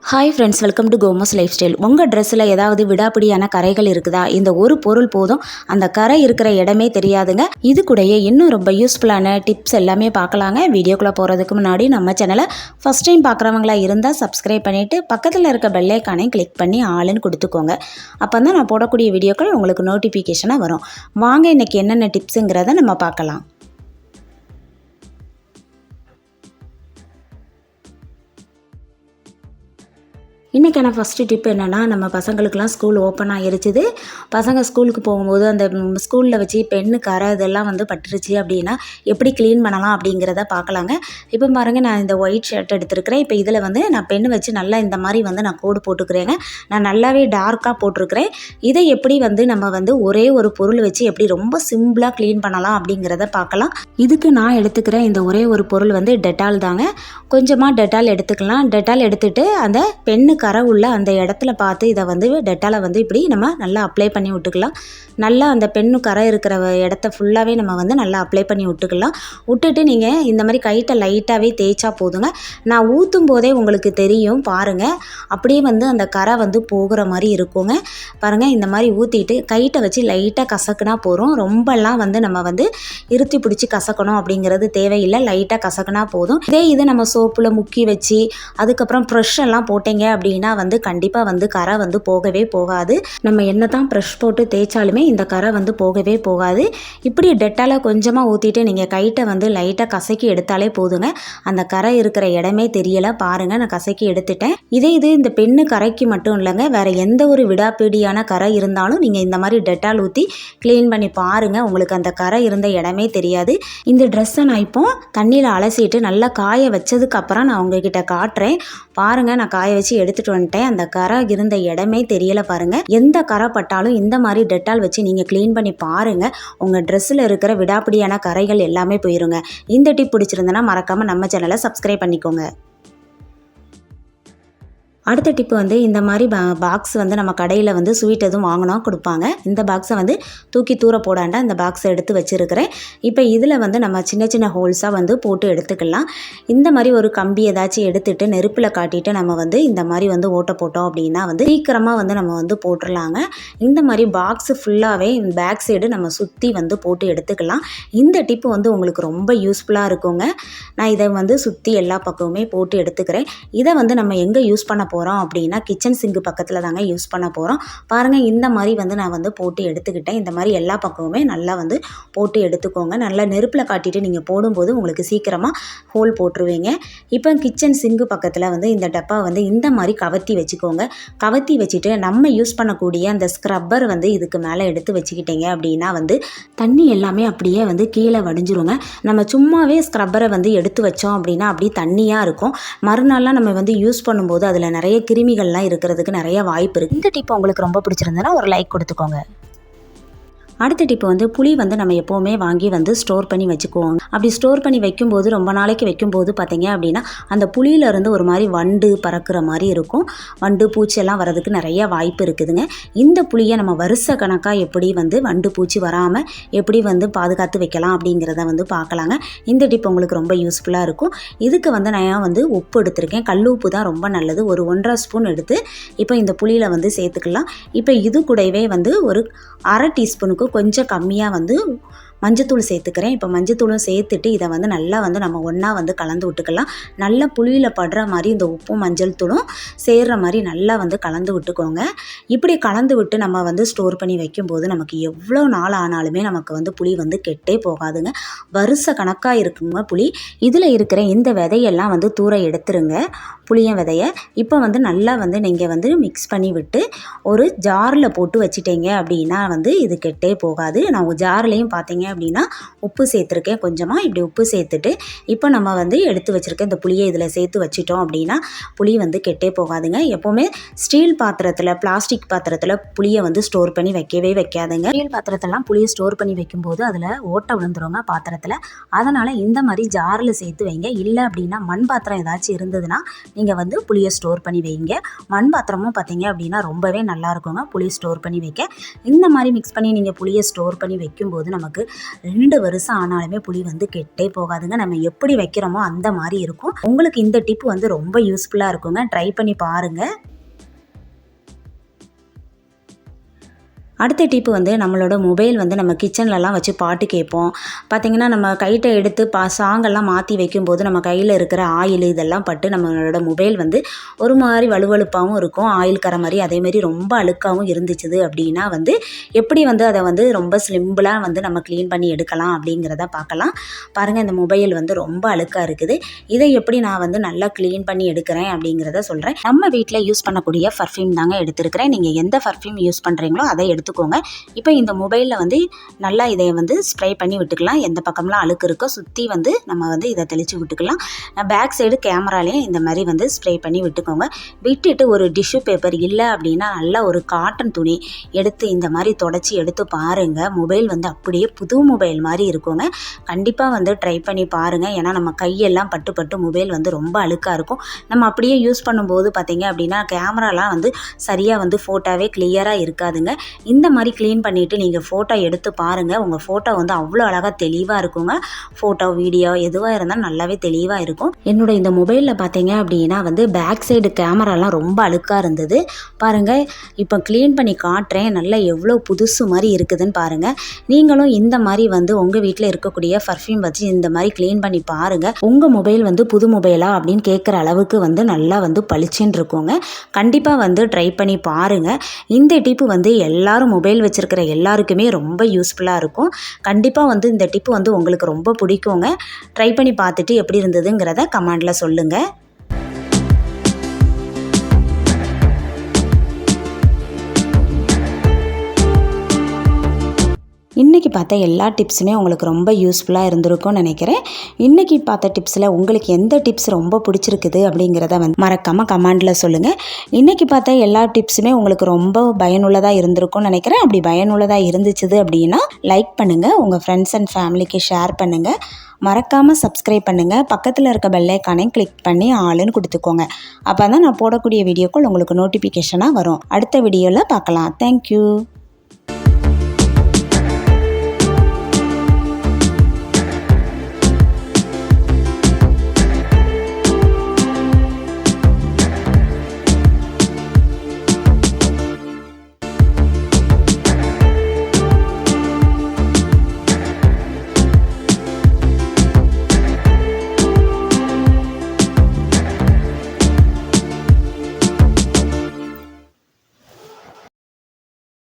Hi friends, welcome to gomu'slifestyle. உங்கள் ட்ரெஸ்ஸில் ஏதாவது விடாப்பிடியான கரைகள் இருக்குதா? இந்த ஒரு பொருள் போதும், அந்த கரை இருக்கிற இடமே தெரியாதுங்க. இது கூடயே இன்னும் ரொம்ப யூஸ்ஃபுல்லான டிப்ஸ் எல்லாமே பார்க்கலாங்க. வீடியோக்குள்ளே போகிறதுக்கு முன்னாடி நம்ம சேனலை ஃபஸ்ட் டைம் பார்க்குறவங்களா இருந்தால் சப்ஸ்கிரைப் பண்ணிவிட்டு பக்கத்தில் இருக்க பெல் ஐக்கானை கிளிக் பண்ணி ஆளுன்னு கொடுத்துக்கோங்க. அப்போ தான் நான் போடக்கூடிய வீடியோக்கள் உங்களுக்கு நோட்டிஃபிகேஷனாக வரும். வாங்க இன்றைக்கி என்னென்ன டிப்ஸுங்கிறத நம்ம பார்க்கலாம். இன்றைக்கான ஃபஸ்ட்டு டிப் என்னென்னா, நம்ம பசங்களுக்கெலாம் ஸ்கூல் ஓப்பன் ஆகிருச்சுது. பசங்க ஸ்கூலுக்கு போகும்போது அந்த ஸ்கூலில் வச்சு பென்னு கரை இதெல்லாம் பட்டுருச்சு அப்படின்னா எப்படி க்ளீன் பண்ணலாம் அப்படிங்கிறத பார்க்கலாங்க. இப்போ பாருங்கள், நான் இந்த ஒயிட் ஷர்ட் எடுத்துருக்கிறேன். இப்போ இதில் நான் பென்னு வச்சு நல்லா இந்த மாதிரி நான் கோடு போட்டுக்கிறேங்க. நான் நல்லாவே டார்க்காக போட்டிருக்கிறேன். இதை எப்படி நம்ம ஒரே ஒரு பொருள் வச்சு எப்படி ரொம்ப சிம்பிளாக க்ளீன் பண்ணலாம் அப்படிங்கிறத பார்க்கலாம். இதுக்கு நான் எடுத்துக்கிறேன் இந்த ஒரே ஒரு பொருள் டெட்டால் தாங்க. கொஞ்சமாக டெட்டால் எடுத்துக்கலாம். டெட்டால் எடுத்துகிட்டு அந்த பென்னு கரை உள்ள அந்த இடத்துல பார்த்து இதை டெட்டாலை இப்படி நம்ம நல்லா அப்ளை பண்ணி விட்டுக்கலாம். நல்லா அந்த பெண்ணு கரை இருக்கிற இடத்த ஃபுல்லாகவே நம்ம நல்லா அப்ளை பண்ணி விட்டுக்கலாம். விட்டுட்டு நீங்கள் இந்த மாதிரி கைட்டை லைட்டாகவே தேய்ச்சா போதுங்க. நான் ஊற்றும் போதே உங்களுக்கு தெரியும் பாருங்கள். அப்படியே அந்த கரை போகிற மாதிரி இருக்குங்க. பாருங்கள், இந்த மாதிரி ஊற்றிட்டு கைட்டை வச்சு லைட்டாக கசக்குனா போதும். ரொம்பலாம் நம்ம இருத்தி பிடிச்சி கசக்கணும் அப்படிங்கிறது தேவையில்லை. லைட்டாக கசக்குனா போதும். இது நம்ம சோப்பில் முக்கி வச்சு அதுக்கப்புறம் ப்ரெஷ் எல்லாம் போட்டீங்க அப்படின்னா கண்டிப்பாக கரை போகவே போகாது. நம்ம என்ன தான் ப்ரெஷ் போட்டு தேய்ச்சாலுமே இந்த கரை போகவே போகாது. இப்படி டெட்டாலை கொஞ்சமாக ஊற்றிட்டு நீங்கள் கைட்டை லைட்டாக கசக்கி எடுத்தாலே போதுங்க. அந்த கரை இருக்கிற இடமே தெரியலை. பாருங்கள், நான் கசக்கி எடுத்துட்டேன். இது இந்த பெண்ணு கரைக்கு மட்டும் இல்லைங்க, வேறு எந்த ஒரு விடாப்பிடியான கரை இருந்தாலும் நீங்கள் இந்த மாதிரி டெட்டால் ஊற்றி க்ளீன் பண்ணி பாருங்கள். உங்களுக்கு அந்த கரை இருந்த இடமே தெரியாது. இந்த ட்ரெஸ்ஸை நான் இப்போ தண்ணியில் அலசிட்டு நல்லா காய வச்சதுக்கப்புறம் நான் உங்ககிட்ட காட்டுறேன். பாருங்கள், நான் காய வச்சு எடுத்துகிட்டு வந்துட்டேன். அந்த கரை இருந்த இடமே தெரியலை. பாருங்கள், எந்த கரை பட்டாலும் இந்த மாதிரி டெட்டால் வச்சு நீங்கள் க்ளீன் பண்ணி பாருங்கள். உங்கள் ட்ரெஸ்ஸில் இருக்கிற விடாப்பிடியான கரைகள் எல்லாமே போயிருங்க. இந்த டிப் பிடிச்சிருந்தனா மறக்காமல் நம்ம சேனலை சப்ஸ்கிரைப் பண்ணிக்கோங்க. அடுத்த டிப்பு இந்த மாதிரி பாக்ஸ் நம்ம கடையில் ஸ்வீட் எதுவும் வாங்கினா கொடுப்பாங்க. இந்த பாக்ஸை தூக்கி தூர போடாண்டா இந்த பாக்ஸை எடுத்து வச்சுருக்கிறேன். இப்போ இதில் நம்ம சின்ன சின்ன ஹோல்ஸாக போட்டு எடுத்துக்கலாம். இந்த மாதிரி ஒரு கம்பி ஏதாச்சும் எடுத்துகிட்டு நெருப்பில் காட்டிட்டு நம்ம இந்த மாதிரி ஓட்ட போட்டோம் அப்படின்னா சீக்கிரமாக நம்ம போட்டுடலாங்க. இந்த மாதிரி பாக்ஸு ஃபுல்லாகவே பேக் சைடு நம்ம சுற்றி போட்டு எடுத்துக்கலாம். இந்த டிப்பு உங்களுக்கு ரொம்ப யூஸ்ஃபுல்லாக இருக்குங்க. நான் இதை சுற்றி எல்லா பக்கமுமே போட்டு எடுத்துக்கிறேன். இதை நம்ம எங்கே யூஸ் பண்ண போகிறோம் அப்படின்னா கிச்சன் சிங்கு பக்கத்தில் தாங்க யூஸ் பண்ண போகிறோம். பாருங்கள், இந்த மாதிரி நான் போட்டு எடுத்துக்கிட்டேன். இந்த மாதிரி எல்லா பக்கமுமே நல்லா போட்டு எடுத்துக்கோங்க. நல்லா நெருப்பில் காட்டிட்டு நீங்கள் போடும்போது உங்களுக்கு சீக்கிரமாக ஹோல் போட்டுருவீங்க. இப்போ கிச்சன் சிங்கு பக்கத்தில் இந்த டப்பா இந்த மாதிரி கவத்தி வச்சுக்கோங்க. கவத்தி வச்சுட்டு நம்ம யூஸ் பண்ணக்கூடிய அந்த ஸ்க்ரப்பர் இதுக்கு மேலே எடுத்து வச்சுக்கிட்டீங்க அப்படின்னா தண்ணி எல்லாமே அப்படியே கீழே வடிஞ்சிருங்க. நம்ம சும்மாவே ஸ்க்ரப்பரை எடுத்து வச்சோம் அப்படின்னா அப்படி தண்ணியாக இருக்கும். மறுநாள்லாம் நம்ம யூஸ் பண்ணும்போது அதில் நிறைய கிருமிகள்லாம் இருக்கிறதுக்கு நிறைய வாய்ப்பு இருக்குது. இந்த டிப் உங்களுக்கு ரொம்ப பிடிச்சிருந்ததுன்னா ஒரு லைக் கொடுத்துக்கோங்க. அடுத்த டிப்பு புளி நம்ம எப்போவுமே வாங்கி ஸ்டோர் பண்ணி வச்சுக்குவோங்க. அப்படி ஸ்டோர் பண்ணி வைக்கும்போது ரொம்ப நாளைக்கு வைக்கும்போது பார்த்தீங்க அப்படின்னா அந்த புளியிலேருந்து ஒரு மாதிரி வண்டு பறக்கிற மாதிரி இருக்கும். வண்டு பூச்சியெல்லாம் வரதுக்கு நிறைய வாய்ப்பு இருக்குதுங்க. இந்த புளியை நம்ம வருஷ கணக்காக எப்படி வண்டு பூச்சி வராமல் எப்படி பாதுகாத்து வைக்கலாம் அப்படிங்கிறத பார்க்கலாங்க. இந்த டிப் உங்களுக்கு ரொம்ப யூஸ்ஃபுல்லாக இருக்கும். இதுக்கு நான் உப்பு எடுத்திருக்கேன். கல் உப்பு தான் ரொம்ப நல்லது. ஒரு 1.5 ஸ்பூன் எடுத்து இப்போ இந்த புளியில் சேர்த்துக்கலாம். இப்போ இது கூடவே ஒரு 1/2 டீஸ்பூனுக்கு கொஞ்சம் கம்மியாக மஞ்சத்தூள் சேர்த்துக்கிறேன். இப்போ மஞ்சத்தூளும் சேர்த்துட்டு இதை நல்லா நம்ம ஒன்றா கலந்து விட்டுக்கலாம். நல்லா புளியில் படுற மாதிரி இந்த உப்பும் மஞ்சள் தூளும் சேர்கிற மாதிரி நல்லா கலந்து விட்டுக்கோங்க. இப்படி கலந்து விட்டு நம்ம ஸ்டோர் பண்ணி வைக்கும்போது நமக்கு எவ்வளோ நாள் ஆனாலுமே நமக்கு புளி கெட்டே போகாதுங்க. வருஷ கணக்காக இருக்குங்க புளி. இதில் இருக்கிற இந்த விதையெல்லாம் தூர எடுத்துருங்க, புளிய விதையை. இப்போ நல்லா நீங்கள் மிக்ஸ் பண்ணி விட்டு ஒரு ஜாரில் போட்டு வச்சிட்டீங்க அப்படின்னா இது கெட்டே போகாது. நான் ஜார்லேயும் பார்த்தீங்க அப்படின்னா உப்பு சேர்த்துருக்கேன் கொஞ்சமாக. இப்படி உப்பு சேர்த்துட்டு இப்போ நம்ம எடுத்து வச்சுருக்க இந்த புளியை இதில் சேர்த்து வச்சிட்டோம் அப்படின்னா புளி கெட்டே போகாதுங்க. எப்போவுமே ஸ்டீல் பாத்திரத்தில் பிளாஸ்டிக் பாத்திரத்தில் புளியை ஸ்டோர் பண்ணி வைக்கவே வைக்காதுங்க. ஸ்டீல் பாத்திரத்தெல்லாம் புளியை ஸ்டோர் பண்ணி வைக்கும்போது அதில் ஓட்டை விழுந்துருவாங்க பாத்திரத்தில். அதனால் இந்த மாதிரி ஜாரில் சேர்த்து வைங்க. இல்லை அப்படின்னா மண் பாத்திரம் ஏதாச்சும் இருந்ததுன்னா நீங்கள் புளியை ஸ்டோர் பண்ணி வைங்க. மண் பாத்திரமும் பார்த்தீங்க அப்படின்னா ரொம்பவே நல்லா இருக்குங்க புளியை ஸ்டோர் பண்ணி வைக்க. இந்த மாதிரி மிக்ஸ் பண்ணி நீங்கள் புளியை ஸ்டோர் பண்ணி வைக்கும்போது நமக்கு 2 வருஷம் ஆனாலுமே புளி வந்து கெட்டே போகாதுங்க. நம்ம எப்படி வைக்கிறோமோ அந்த மாதிரி இருக்கும். உங்களுக்கு இந்த டிப் வந்து ரொம்ப யூஸ்ஃபுல்லாக இருக்குங்க. ட்ரை பண்ணி பாருங்கள். அடுத்த டிப்பு வந்து நம்மளோட மொபைல் வந்து நம்ம கிச்சன்லலாம் வச்சு பாட்டு கேட்போம். பார்த்திங்கன்னா நம்ம கைட்ட எடுத்து சாங்கெல்லாம் மாற்றி வைக்கும்போது நம்ம கையில் இருக்கிற ஆயில் இதெல்லாம் பட்டு நம்மளோட மொபைல் வந்து ஒரு மாதிரி வலுவழுப்பாகவும் இருக்கும். ஆயில் கரை மாதிரி அதேமாரி ரொம்ப அழுக்காகவும் இருந்துச்சுது அப்படின்னா வந்து எப்படி வந்து அதை வந்து ரொம்ப சிம்பிளாக வந்து நம்ம க்ளீன் பண்ணி எடுக்கலாம் அப்படிங்கிறத பார்க்கலாம். பாருங்கள், இந்த மொபைல் வந்து ரொம்ப அழுக்காக இருக்குது. இதை எப்படி நான் வந்து நல்லா க்ளீன் பண்ணி எடுக்கிறேன் அப்படிங்கிறத சொல்கிறேன். நம்ம வீட்டில் யூஸ் பண்ணக்கூடிய பர்ஃப்யூம் தாங்க எடுத்துருக்கிறேன். நீங்கள் எந்த பர்ஃப்யூம் யூஸ் பண்ணுறீங்களோ அதை எடுத்துக்கோங்க. இப்போ இந்த மொபைலில் வந்து நல்லா இதை வந்து ஸ்ப்ரே பண்ணி விட்டுக்கலாம். எந்த பக்கம்லாம் அழுக்கு இருக்கோ சுற்றி வந்து நம்ம வந்து இதை தெளித்து விட்டுக்கலாம். பேக் சைடு கேமராலையும் இந்த மாதிரி வந்து ஸ்ப்ரே பண்ணி விட்டுக்கோங்க. விட்டுட்டு ஒரு டிஷ்யூ பேப்பர் இல்லை அப்படின்னா நல்லா ஒரு காட்டன் துணி எடுத்து இந்த மாதிரி தொடச்சி எடுத்து பாருங்கள். மொபைல் வந்து அப்படியே புது மொபைல் மாதிரி இருக்குங்க. கண்டிப்பாக வந்து ட்ரை பண்ணி பாருங்கள். ஏன்னா நம்ம கையெல்லாம் பட்டு பட்டு மொபைல் வந்து ரொம்ப அழுக்காக இருக்கும். நம்ம அப்படியே யூஸ் பண்ணும்போது பார்த்திங்க அப்படின்னா கேமராலாம் வந்து சரியாக வந்து ஃபோட்டோவே கிளியராக இருக்காதுங்க. இந்த மாதிரி க்ளீன் பண்ணிவிட்டு நீங்கள் ஃபோட்டோ எடுத்து பாருங்கள். உங்கள் ஃபோட்டோ வந்து அவ்வளோ அழகாக தெளிவாக இருக்குங்க. ஃபோட்டோ வீடியோ எதுவாக இருந்தாலும் நல்லாவே தெளிவாக இருக்கும். என்னோடய இந்த மொபைலில் பார்த்தீங்க அப்படின்னா வந்து பேக் சைடு கேமராலாம் ரொம்ப அழுக்காக இருந்தது. பாருங்கள், இப்போ க்ளீன் பண்ணி காட்டுறேன். நல்லா எவ்வளோ புதுசு மாதிரி இருக்குதுன்னு பாருங்கள். நீங்களும் இந்த மாதிரி வந்து உங்கள் வீட்டில் இருக்கக்கூடிய பர்ஃப்யூம் வச்சு இந்த மாதிரி க்ளீன் பண்ணி பாருங்கள். உங்கள் மொபைல் வந்து புது மொபைலா அப்படின்னு கேட்குற அளவுக்கு வந்து நல்லா வந்து பளிச்சுன்னு இருக்குங்க. கண்டிப்பாக வந்து ட்ரை பண்ணி பாருங்கள். இந்த டிப்பு வந்து எல்லாரும் மொபைல் வச்சுருக்கிற எல்லாருக்குமே ரொம்ப யூஸ்ஃபுல்லாக இருக்கும். கண்டிப்பாக வந்து இந்த டிப்பு வந்து உங்களுக்கு ரொம்ப பிடிக்குங்க. ட்ரை பண்ணி பார்த்துட்டு எப்படி இருந்ததுங்கிறத கமெண்டில் சொல்லுங்கள். இன்றைக்கி பார்த்த எல்லா டிப்ஸுமே உங்களுக்கு ரொம்ப யூஸ்ஃபுல்லாக இருந்திருக்கும்னு நினைக்கிறேன். இன்றைக்கி பார்த்த டிப்ஸில் உங்களுக்கு எந்த டிப்ஸ் ரொம்ப பிடிச்சிருக்குது அப்படிங்கிறத வந்து மறக்காமல் கமெண்டில் சொல்லுங்கள். இன்றைக்கி பார்த்த எல்லா டிப்ஸுமே உங்களுக்கு ரொம்ப பயனுள்ளதாக இருந்திருக்கும்னு நினைக்கிறேன். அப்படி பயனுள்ளதாக இருந்துச்சுது அப்படின்னா லைக் பண்ணுங்கள், உங்கள் ஃப்ரெண்ட்ஸ் அண்ட் ஃபேமிலிக்கு ஷேர் பண்ணுங்கள். மறக்காமல் சப்ஸ்கிரைப் பண்ணுங்கள். பக்கத்தில் இருக்க பெல் ஐக்கானையும் கிளிக் பண்ணி ஆளுன்னு கொடுத்துக்கோங்க. அப்போ தான் நான் போடக்கூடிய வீடியோக்கள் உங்களுக்கு நோட்டிஃபிகேஷனாக வரும். அடுத்த வீடியோவில் பார்க்கலாம். தேங்க்யூ.